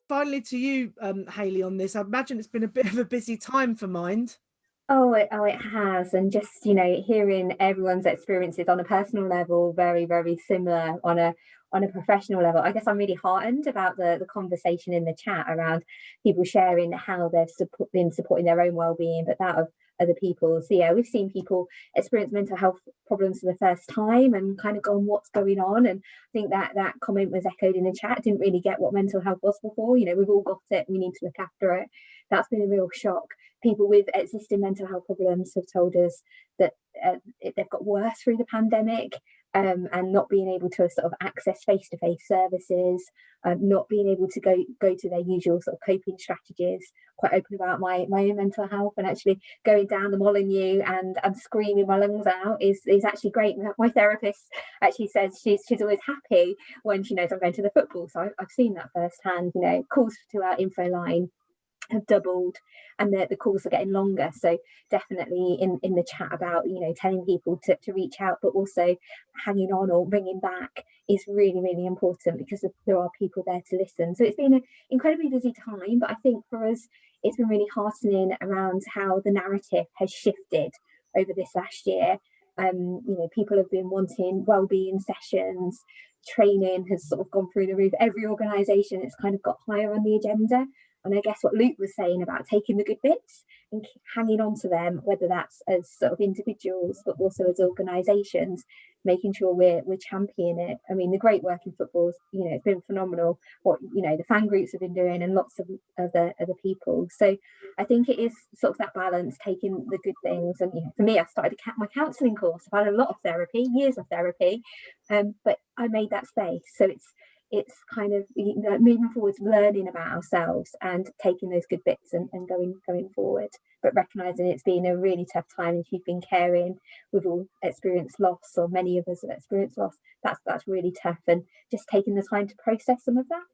Finally to you, Hayley, on this. I imagine it's been a bit of a busy time for Mind. Oh, it has. And just, hearing everyone's experiences on a personal level, very, very similar on a professional level. I guess I'm really heartened about the conversation in the chat around people sharing how they've been supporting their own well-being, but that of other people. So yeah, we've seen people experience mental health problems for the first time and kind of gone, what's going on? And I think that comment was echoed in the chat. Didn't really get what mental health was before. We've all got it. We need to look after it. That's been a real shock. People with existing mental health problems have told us that they've got worse through the pandemic, and not being able to sort of access face-to-face services, not being able to go to their usual sort of coping strategies. Quite open about my own mental health, and actually going down the Molyneux and screaming my lungs out is actually great. My therapist actually says she's always happy when she knows I'm going to the football. So I've seen that firsthand. Calls to our info line have doubled, and the calls are getting longer. So definitely in the chat about telling people to reach out, but also hanging on or ringing back is really, really important, because there are people there to listen. So it's been an incredibly busy time, but I think for us it's been really heartening around how the narrative has shifted over this last year. People have been wanting well-being sessions. Training has sort of gone through the roof. Every organisation, it's kind of got higher on the agenda. And I guess what Luke was saying about taking the good bits and hanging on to them, whether that's as sort of individuals, but also as organisations, making sure we're championing it. I mean, the great work in football, it's been phenomenal what, the fan groups have been doing, and lots of other people. So I think it is sort of that balance, taking the good things. And for me, I started my counselling course. I've had a lot of therapy, years of therapy, but I made that space. So it's kind of moving forwards, learning about ourselves and taking those good bits and going forward, but recognizing it's been a really tough time. If you've been caring, we've all experienced loss, or many of us have experienced loss. That's really tough, and just taking the time to process some of that.